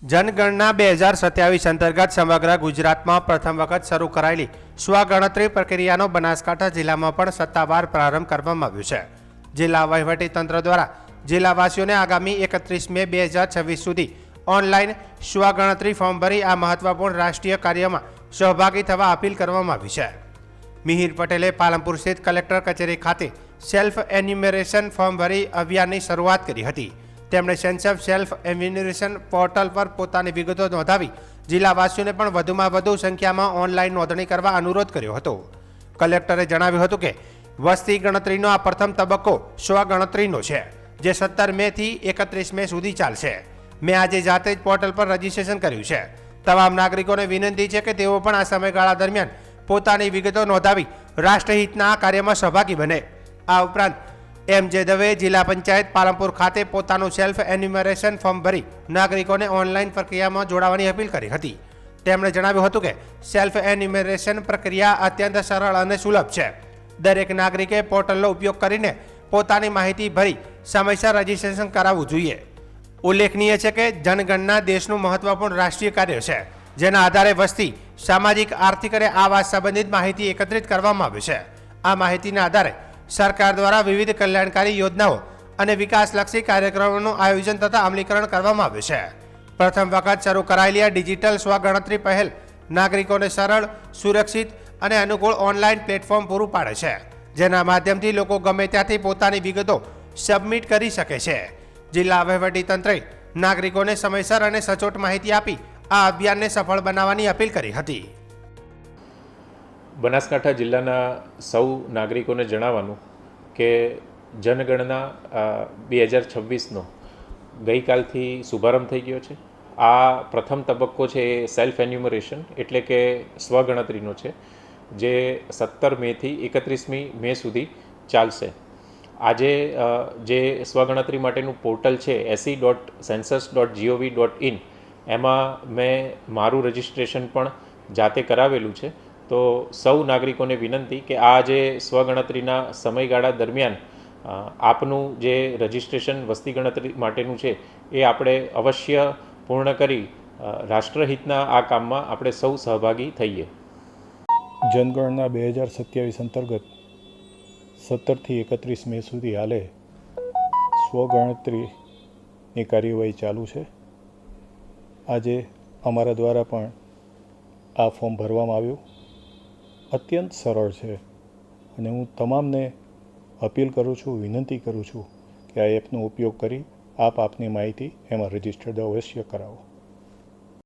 જનગણના 2027 અંતર્ગત સમગ્ર ગુજરાતમાં પ્રથમ વખત શરૂ કરાયેલી સ્વગણતરી પ્રક્રિયાનો બનાસકાંઠા જિલ્લામાં પણ સત્તાવાર પ્રારંભ કરવામાં આવ્યો છે. જિલ્લા વહીવટીતંત્ર દ્વારા જિલ્લાવાસીઓને આગામી 31 મે 2026 સુધી ઓનલાઈન સ્વગણતરી ફોર્મ ભરી આ મહત્વપૂર્ણ રાષ્ટ્રીય કાર્યમાં સહભાગી થવા અપીલ કરવામાં આવી છે. મિહિર પટેલે પાલનપુર સ્થિત કલેક્ટર કચેરી ખાતે સેલ્ફ એન્યુમરેશન ફોર્મ ભરી અભિયાનની શરૂઆત કરી હતી. તેમણે સેલ્ફ એન્યુમરેશન પોર્ટલ પર પોતાની વિગતો નોંધાવી જિલ્લાવાસીઓને પણ વધુમાં વધુ સંખ્યામાં ઓનલાઈન નોંધણી કરવા અનુરોધ કર્યો હતો. કલેક્ટરે જણાવ્યું હતું કે વસ્તી ગણતરીનો આ પ્રથમ તબક્કો સ્વગણતરીનો છે, જે 17 મે થી 31 મે સુધી ચાલશે. મેં આજે જાતે જ પોર્ટલ પર રજીસ્ટ્રેશન કર્યું છે. તમામ નાગરિકોને વિનંતી છે કે તેઓ પણ આ સમયગાળા દરમિયાન પોતાની વિગતો નોંધાવી રાષ્ટ્રહિતના આ કાર્યમાં સહભાગી બને. આ ઉપરાંત એમ.જે. દવે જિલ્લા પંચાયત પાલનપુર ખાતે પોતાનું સેલ્ફ એન્યુમરેશન ફોર્મ ભરી નાગરિકોને ઓનલાઈન પ્રક્રિયામાં જોડાવાની અપીલ કરી હતી. તેમણે જણાવ્યું હતું કે સેલ્ફ એન્યુમરેશન પ્રક્રિયા અત્યંત સરળ અને સુલભ છે. દરેક નાગરિકે પોર્ટલનો ઉપયોગ કરીને પોતાની માહિતી ભરી સમયસર રજીસ્ટ્રેશન કરાવવું જોઈએ. ઉલ્લેખનીય છે કે જનગણના દેશનું મહત્વપૂર્ણ રાષ્ટ્રીય કાર્ય છે, જેના આધારે વસ્તી, સામાજિક, આર્થિક અને આવાસ સંબંધિત માહિતી એકત્રિત કરવામાં આવે છે. આ માહિતીના આધારે સરકાર દ્વારા વિવિધ કલ્યાણકારી યોજનાઓ અને વિકાસલક્ષી કાર્યક્રમોનું આયોજન તથા અમલીકરણ કરવામાં આવે છે. પ્રથમ વખત શરૂ કરાયેલી આ ડિજિટલ સ્વગણતરી પહેલ નાગરિકોને સરળ, સુરક્ષિત અને અનુકૂળ ઓનલાઈન પ્લેટફોર્મ પૂરું પાડે છે, જેના માધ્યમથી લોકો ગમે ત્યાંથી પોતાની વિગતો સબમિટ કરી શકે છે. જિલ્લા વહીવટીતંત્રે નાગરિકોને સમયસર અને સચોટ માહિતી આપી આ અભિયાનને સફળ બનાવવાની અપીલ કરી હતી. બનાસકાંઠા જિલ્લાના સૌ નાગરિકોને જણાવવાનું કે જનગણના 2026નો ગઈકાલથી શુભારંભ થઈ ગયો છે. આ પ્રથમ તબક્કો છે એ સેલ્ફ એન્યુમરેશન એટલે કે સ્વગણતરીનો છે, જે 17 મેથી 31મી મે સુધી ચાલશે. આજે જે સ્વગણતરી માટેનું પોર્ટલ છે se.census.gov.in એમાં મેં મારું રજિસ્ટ્રેશન પણ જાતે કરાવેલું છે. તો સૌ નાગરિકોને વિનંતી કે આ જે સ્વગણતરીના સમયગાળા દરમિયાન આપનું જે રજિસ્ટ્રેશન વસ્તી ગણતરી માટેનું છે એ આપણે અવશ્ય પૂર્ણ કરી રાષ્ટ્રહિતના આ કામમાં આપણે સૌ સહભાગી થઈએ. જનગણના 2027 અંતર્ગત 17 થી 31 મે સુધી હાલે સ્વગણતરીની કાર્યવાહી ચાલુ છે. આજે અમારા દ્વારા પણ આ ફોર્મ ભરવામાં આવ્યું. અત્યંત સરળ છે અને હું તમામને અપીલ કરું છું, વિનંતી કરું છું કે આ એપનો ઉપયોગ કરી આપની માહિતી એમાં રજીસ્ટર્ડ અવશ્ય કરાવો.